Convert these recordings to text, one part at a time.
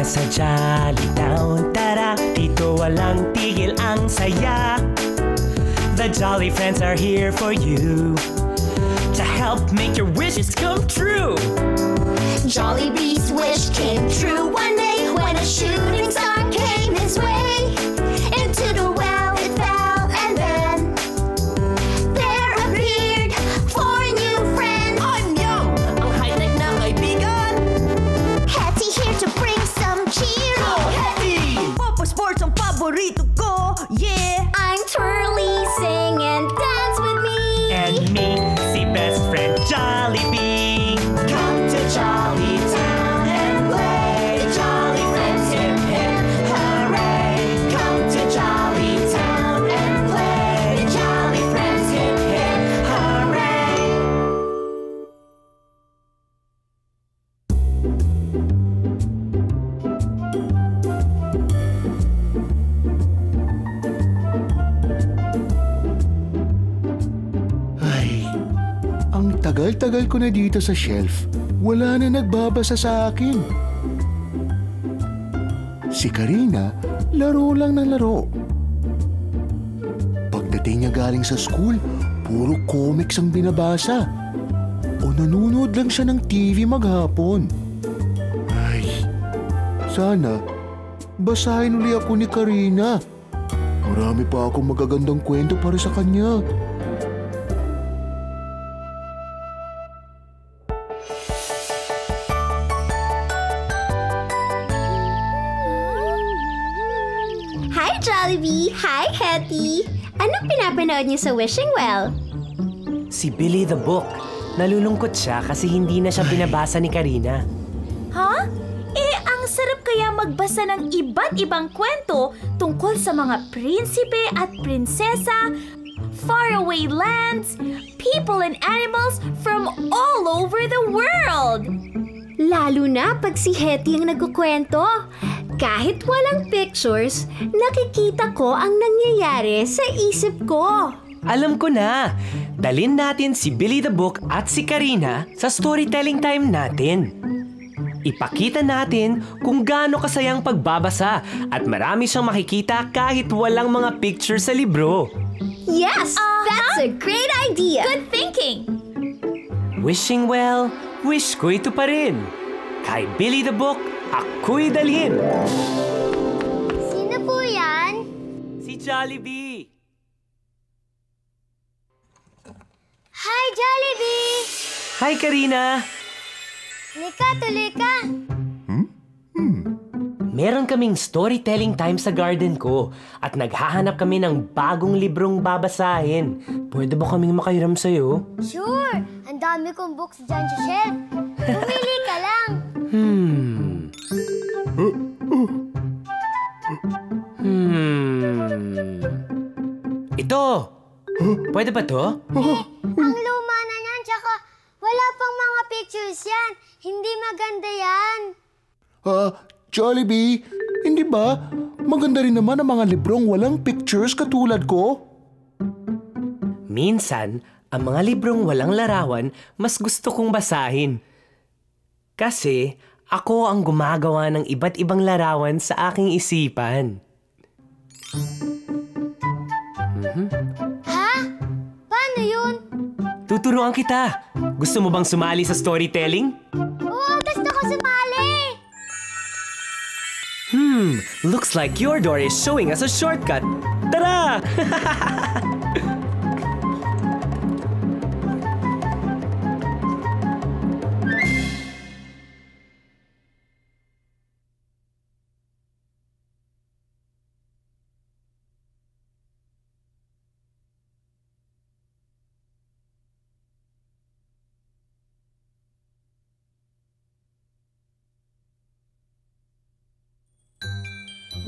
na sa Jolly Town. Tara, dito walang tigil ang saya. The Jolly Friends are here for you to help make your wishes come true. Jollibee's wish came true one day when a shooting star came his way. Into the well it fell, and then there appeared four new friends. Anyong! Ang high-tech na kaibigan! Hetty here to bring some cheer. Go, Hetty! Papa Sports ang paborito ko, yeah! I'm Twirly, sing and dance with me. And me, si best friend Jollibee. Come to Jolly Town and play. The Jolly Friends, hip hip hooray. Come to Jolly Town and play. The Jolly Friends, hip hip hooray. Ay, ang tagal-tagal ko na dito sa shelf. Wala na nagbabasa sa akin. Si Karina, laro lang ng laro. Pagdating niya galing sa school, puro comics ang binabasa. O nanonood lang siya ng TV maghapon. Ay, sana basahin uli ako ni Karina. Marami pa akong magagandang kwento para sa kanya. Hi, Jollibee! Hi, Hetty! Anong pinapanood niyo sa Wishing Well? Si Billy the Book. Nalulungkot siya kasi hindi na siya binabasa ni Karina. Ha? Ang sarap kaya magbasa ng iba't ibang kwento tungkol sa mga prinsipe at prinsesa, faraway lands, people and animals from all over the world. Lalo na pag si Hetty ang nagkukwento. Kahit walang pictures, nakikita ko ang nangyayari sa isip ko. Alam ko na! Dalin natin si Billy the Book at si Karina sa storytelling time natin. Ipakita natin kung gaano kasayang pagbabasa at marami siyang makikita kahit walang mga picture sa libro. Yes! That's a great idea! Good thinking! Wishing well, wish ko ito pa rin. Kay Billy the Book, ako'y dalhin. Sino po yan? Si Jollibee. Hi, Jollibee! Hi, Karina! Lika, tuloy ka! Meron kaming storytelling time sa garden ko at naghahanap kami ng bagong librong babasahin. Pwede ba kaming makahiram sa'yo? Sure! Ang dami kong books dyan sa shelf. Pumili ka lang. Ito! Pwede ba to? Ang luma na yan, tsaka wala pang mga pictures yan. Hindi maganda yan. Jollibee, hindi ba? Maganda rin naman ang mga librong walang pictures katulad ko. Minsan, ang mga librong walang larawan mas gusto kong basahin. Kasi ako ang gumagawa ng iba't ibang larawan sa aking isipan. Ha? Paano yun? Tuturuan kita. Gusto mo bang sumali sa storytelling? Oo, gusto ko sumali. Looks like your door is showing us a shortcut. Tara!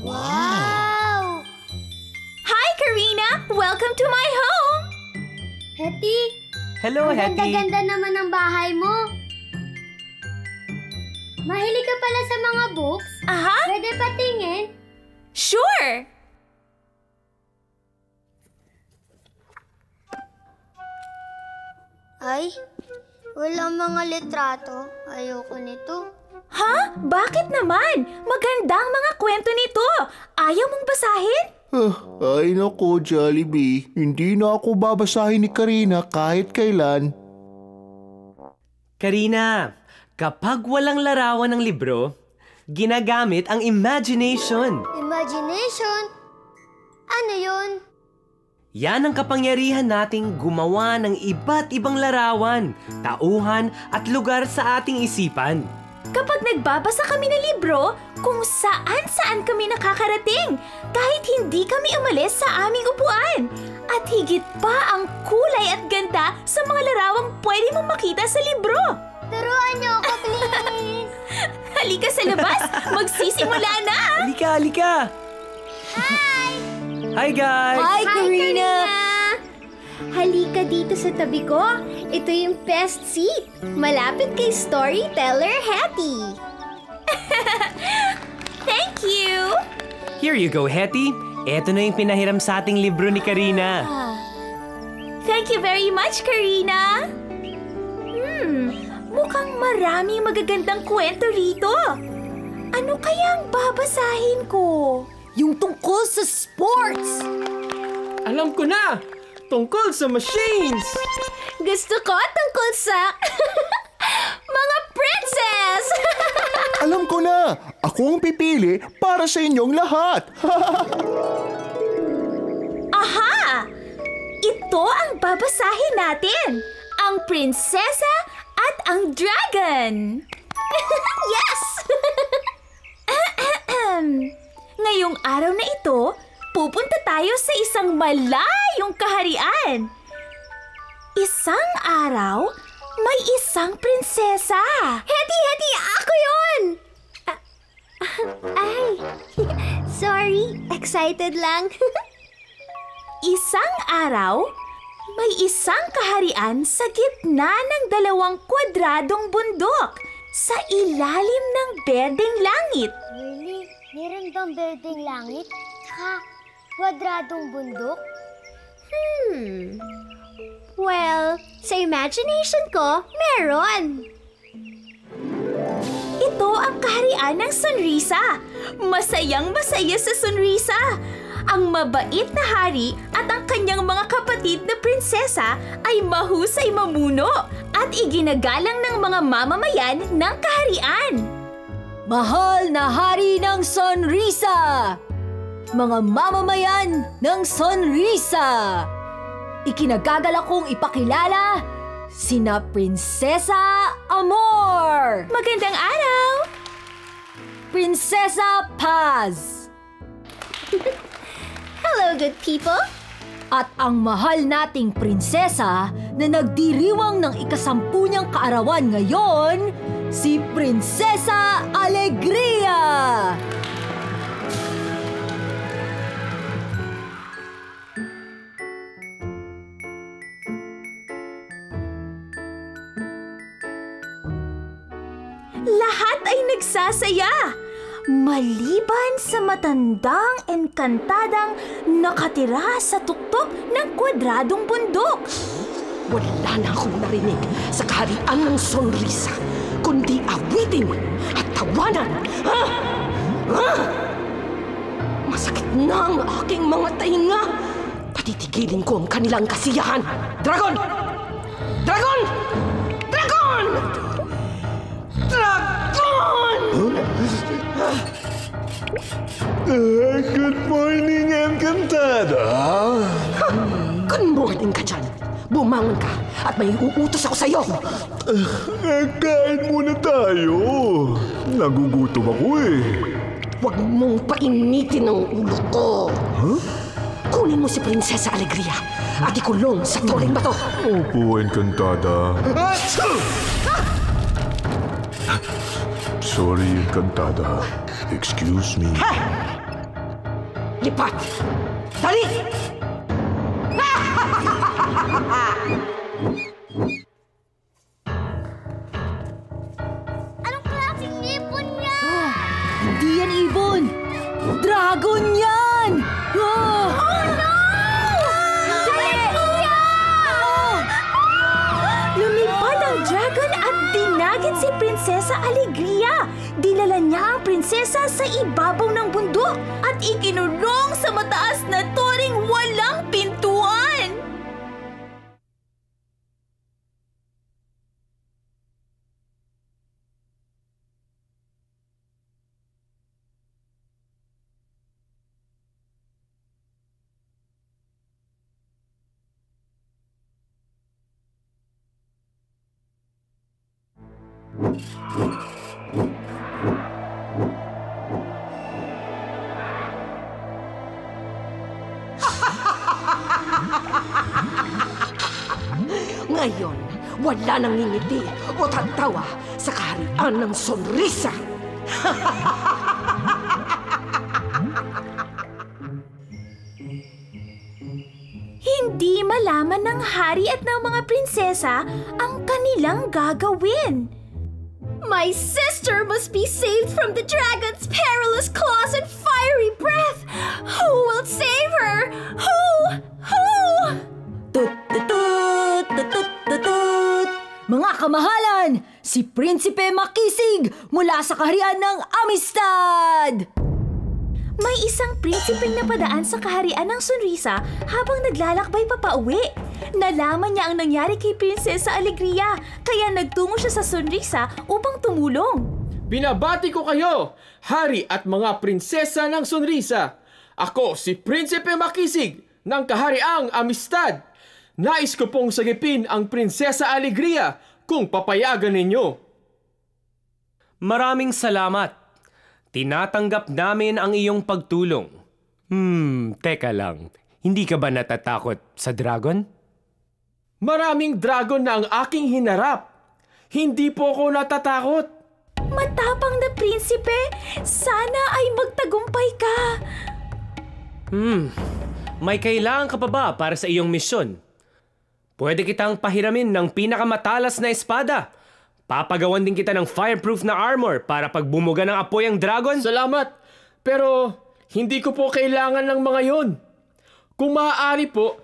Wow! Hi, Karina! Welcome to my home! Hetty, Hello, ang Hetty. ganda-ganda naman ang bahay mo. Mahilig ka pala sa mga books? Aha! Pwede patingin? Sure! Ay, walang mga litrato. Ayoko nito. Ha? Bakit naman? Magandang mga kwento nito. Ayaw mong basahin? Ay nako, Jollibee. Hindi na ako babasahin ni Karina kahit kailan. Karina, kapag walang larawan ng libro, ginagamit ang imagination. Imagination? Ano yun? Yan ang kapangyarihan nating gumawa ng iba't ibang larawan, tauhan at lugar sa ating isipan. Kapag nagbabasa kami ng libro, kung saan-saan kami nakakarating, kahit hindi kami umalis sa aming upuan. At higit pa ang kulay at ganda sa mga larawang pwede mong makita sa libro. Turuan niyo ako, please! Halika sa labas, magsisimula na! Halika! Hi guys! Hi, Karina! Halika dito sa tabi ko. Ito yung best seat. Malapit kay storyteller Hetty. Thank you! Here you go, Hetty. Eto na yung pinahiram sa ating libro ni Karina. Thank you very much, Karina! Mukhang maraming magagandang kwento rito. Ano kaya ang babasahin ko? Yung tungkol sa sports! Alam ko na! Tungkol sa machines! Gusto ko tungkol sa mga princess! Alam ko na! Ako ang pipili para sa inyong lahat! Aha! Ito ang babasahin natin. Ang prinsesa at ang dragon. Yes! Ngayong araw na ito, pupunta tayo sa isang malayong kaharian. Isang araw, may isang prinsesa. Hetty! Ako yun! Ay, sorry. Excited lang. Isang araw, may isang kaharian sa gitna ng dalawang kwadradong bundok sa ilalim ng berdeng langit. Really? Meron bang berdeng langit? Tsaka kwadradong bundok? Well, sa imagination ko, meron. Ito ang kaharian ng Sonrisa. Masayang-masaya sa Sonrisa. Ang mabait na hari at ang kanyang mga kapatid na prinsesa ay mahusay mamuno at iginagalang ng mga mamamayan ng kaharian. Mahal na hari ng Sonrisa! Mga mamamayan ng Sonrisa! Ikinagagalak kong ipakilala sina Prinsesa Amor! Magandang araw! Prinsesa Paz! Hello, good people. At ang mahal nating prinsesa na nagdiriwang ng ika-10 niyang kaarawan ngayon, si Prinsesa Alegria! Lahat ay nagsasaya. Maliban sa matandang engkantadang nakatira sa tuktok ng kwadradong bundok. Wala na akong narinig sa kaharian ng Sonrisa, kundi awitin at tawanan. Masakit na ang aking mga tainga. Patitigilin ko ang kanilang kasiyahan. Dragon! Dragon! Dragon! Dragon! Good morning, Encantada! Good morning ka dyan. Bumangon ka at may uutos ako sa'yo. Kain muna tayo. Nagugutom ako eh. Huwag mong painitin ang ulo ko. Kunin mo si Prinsesa Alegria at ikulong sa toleng bato. Opo, Encantada. Sorry, Encantada. Excuse me. Lipat! Dali! Anong klaseng nipon niya? Hindi yan ibon! Dragon yan! Oh no! Lumipad ang dragon at dinagit natin si Prinsesa Alegria. Dinala niya ang prinsesa sa ibabaw ng bundok at ikinulong sa mataas na toreng walang pintuan. Ngayon, wala nang ngingiti o tatawa sa kaharian ng sonrisa. Hindi malaman ng hari at ng mga prinsesa ang kanilang gagawin. My sister must be saved from the dragon's perilous claws and fiery breath. Who will save her? Who? Tut-tut-tut, tut-tut-tut. Mga kamahalan, si Prinsipe Makisig mula sa kaharian ng Amistad! May isang prinsipeng napadaan sa kaharian ng Sonrisa habang naglalakbay papauwi. Nalaman niya ang nangyari kay Prinsesa Alegria, kaya nagtungo siya sa Sonrisa upang tumulong. Binabati ko kayo, hari at mga prinsesa ng Sonrisa. Ako si Prinsipe Makisig ng Kahariang Amistad. Nais ko pong sagipin ang Prinsesa Alegria kung papayagan ninyo. Maraming salamat. Tinatanggap namin ang iyong pagtulong. Teka lang. Hindi ka ba natatakot sa dragon? Maraming dragon na ang aking hinarap. Hindi po ako natatakot. Matapang na prinsipe, sana ay magtagumpay ka. May kailangan ka pa ba para sa iyong misyon? Pwede kitang pahiramin ng pinakamatalas na espada. Papagawan din kita ng fireproof na armor para pag bumuga ng apoy ang dragon. Salamat, pero hindi ko po kailangan ng mga yon. Kung maaari po,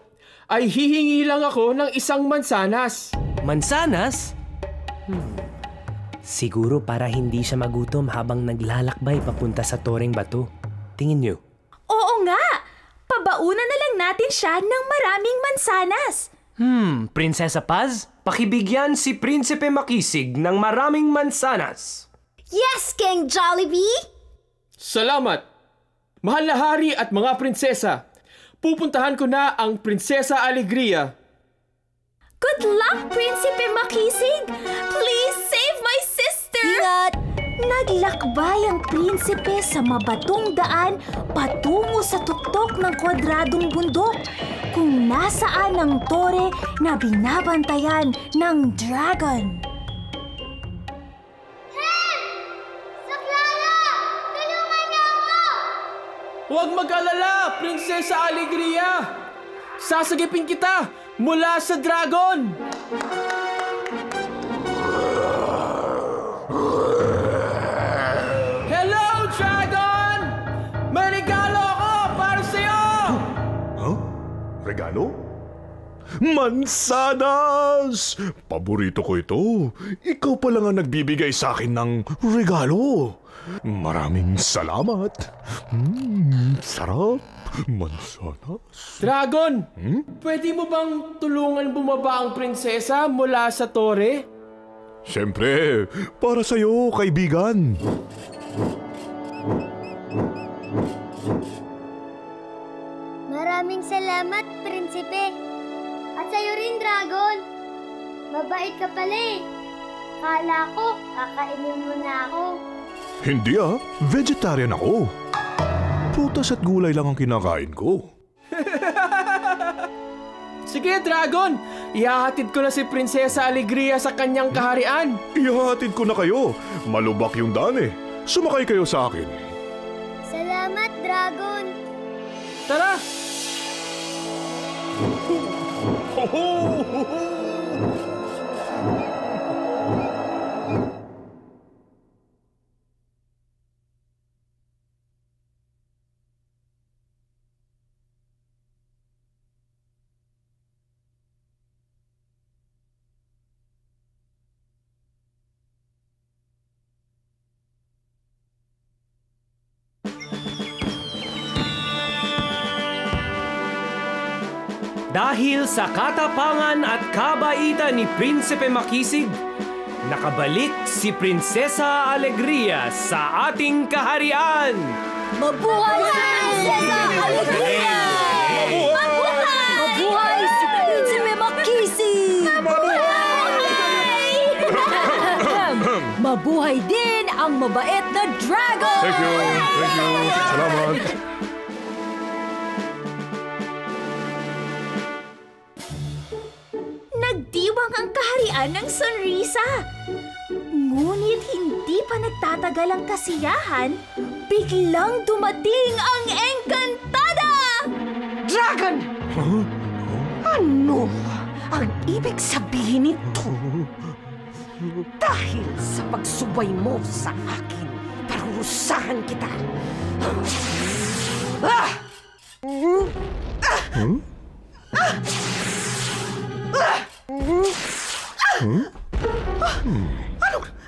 ay hihingi lang ako ng isang mansanas. Mansanas? Siguro para hindi siya magutom habang naglalakbay papunta sa toreng bato. Tingin niyo. Oo nga! Pabaunan na lang natin siya ng maraming mansanas. Prinsesa Paz, pakibigyan si Prinsipe Makisig ng maraming mansanas. Yes, King Jollibee! Salamat! Mahal na hari at mga prinsesa, pupuntahan ko na ang Prinsesa Alegria. Good luck, Prinsipe Makisig! Please save my sister! Ingat! Naglakbay ang prinsipe sa mabatong daan patungo sa tuktok ng kwadradong bundok kung nasaan ang tore na binabantayan ng dragon. Saklala! Tulungan niyo ako! Huwag mag-alala, Prinsesa Alegria! Sasagipin kita mula sa dragon! Hello, dragon! May regalo ako para sa'yo! Huh? Regalo? Mansanas! Paborito ko ito. Ikaw pa lang ang nagbibigay sa akin ng regalo. Maraming salamat. Sarap. Mansanas. Dragon, pwede mo bang tulungan bumaba ang prinsesa mula sa tore? Siyempre, para sa'yo, kaibigan. Maraming salamat, Prinsipe. At sa'yo rin, Dragon. Mabait ka pala eh. Kala ko, kakainin mo na ako. Hindi vegetarian ako. Prutas at gulay lang ang kinakain ko. Sige, Dragon! Ihahatid ko na si Prinsesa Alegria sa kanyang kaharian. Ihahatid ko na kayo. Malubak yung daan eh. Sumakay kayo sa akin. Salamat, Dragon. Tara! Ho, ho, ho, ho. Dahil sa katapangan at kabaitan ni Prinsipe Makisig, nakabalik si Prinsesa Alegria sa ating kaharian! Mabuhay si Prinsesa Alegria! Mabuhay! Mabuhay si Prinsipe Makisig! Mabuhay din ang mabait na dragon! Thank you. Salamat. Nagdiwang ang kaharian ng Sonrisa. Ngunit hindi pa nagtatagal ang kasiyahan, biglang dumating ang Encantada! Dragon! Ano ang ibig sabihin nito? Dahil sa pagsubay mo sa akin, parurusahan kita.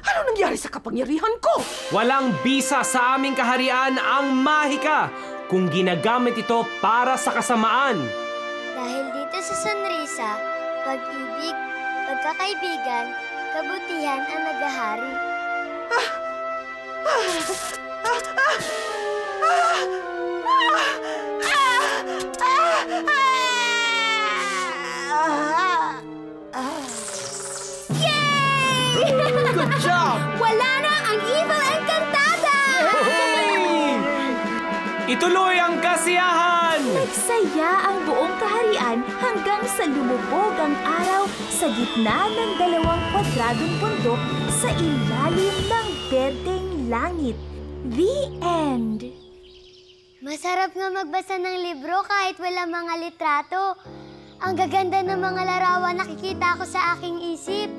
Ano nangyari sa kapangyarihan ko? Walang bisa sa aming kaharian ang mahika kung ginagamit ito para sa kasamaan. Dahil dito sa Sonrisa, pag-ibig, pagkakaibigan, kabutihan ang naghahari. Good job! Wala na ang Evil Encantada! Ituloy ang kasiyahan! Nagsaya ang buong kaharian hanggang sa lumubog ang araw sa gitna ng 2 kwadradong bundok sa ilalim ng berdeng langit. The end. Masarap nga magbasa ng libro kahit wala mga litrato. Ang gaganda ng mga larawan nakikita ko sa aking isip.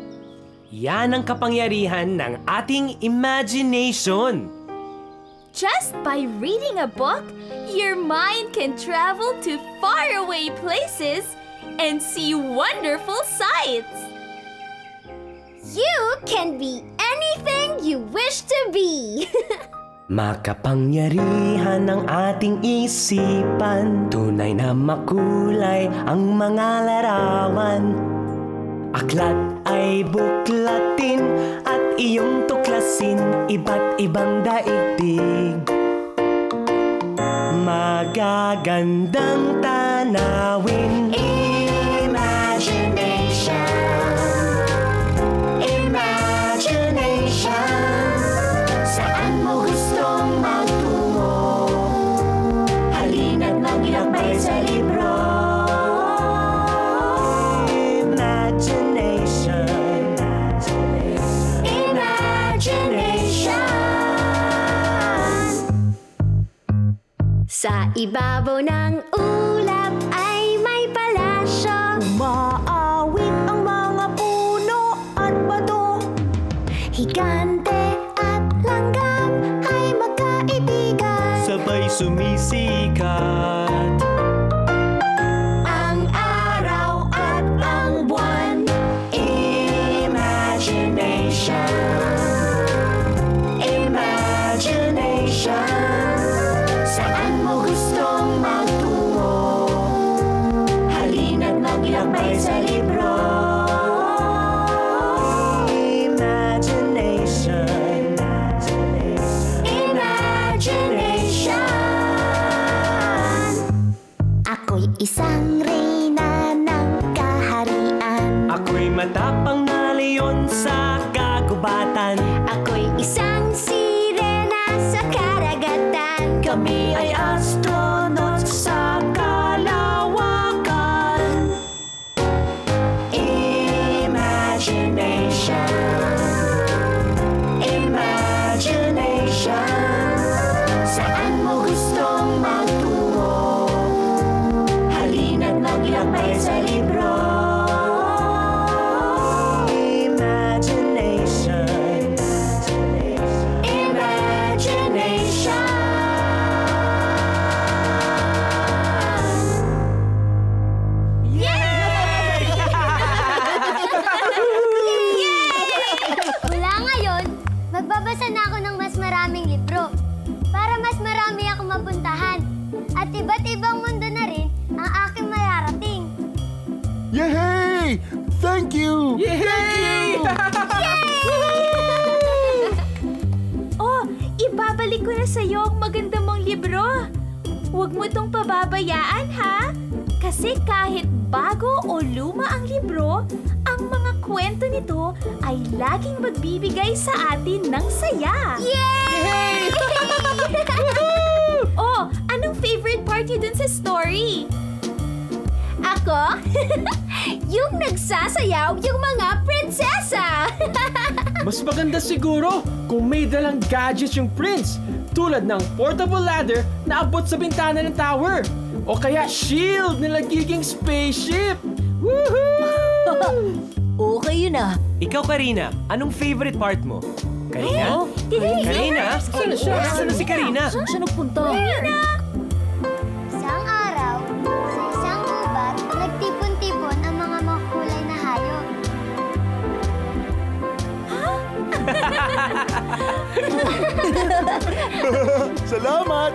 Yan ang kapangyarihan ng ating imagination. Just by reading a book, your mind can travel to faraway places and see wonderful sights. You can be anything you wish to be. Makapangyarihan ng ating isipan, tunay na makulay ang mga larawan. Aklat ay buklatin at iyong tuklasin, iba't ibang daigdig. Magagandang tanawin. Imagination, imagination. Saan mo gustong magtungo? Halina't maglakbay sa libro. Sa ibabaw ng ulap ay may palasyo. Umaawit ang mga puno at bato. Higante at langgam ay magkaibigan. Sabay sumisikat Ang araw at ang buwan. imagination, imagination. Saan mo gustong magtungo? Halina't maglakbay sa libro. Imagination, Imagination. Ako'y isang reyna ng kaharian. ako'y matapang na leon sa kagubatan. Ako'y isang sirena sa karagatan. Kami ay astronaut sa kalawakan. Imagination, imagination. Saan mo gustong magtungo? Halina't maglakbay sa libro. Imagination, imagination. Mula ngayon, magbabasa na ako ng mas maraming libro para mas marami akong mapuntahan at iba't ibang mundo na rin ang aking mararating. Thank you! Yay! Oh, ibabalik ko na sa'yo ang maganda mong libro. Huwag mo itong pababayaan, ha? Kasi kahit bago o luma ang libro, ang mga kwento nito ay laging magbibigay sa atin ng saya. Yay! Oh, anong favorite part niyo dun sa story? Ako? Yung nagsasayaw yung mga prinsesa! Mas maganda siguro kung may dalang gadgets yung prince, tulad ng portable ladder na abot sa bintana ng tower. O kaya shield na nagiging spaceship. Woohoo! Okay yun ah. Ikaw, Karina, anong favorite part mo? Karina? Karina? Saan na siya? Saan na si Karina? Saan siya nagpunta? Isang araw, sa isang gubat, nagtipon-tipon ang mga makulay na hayop. Salamat!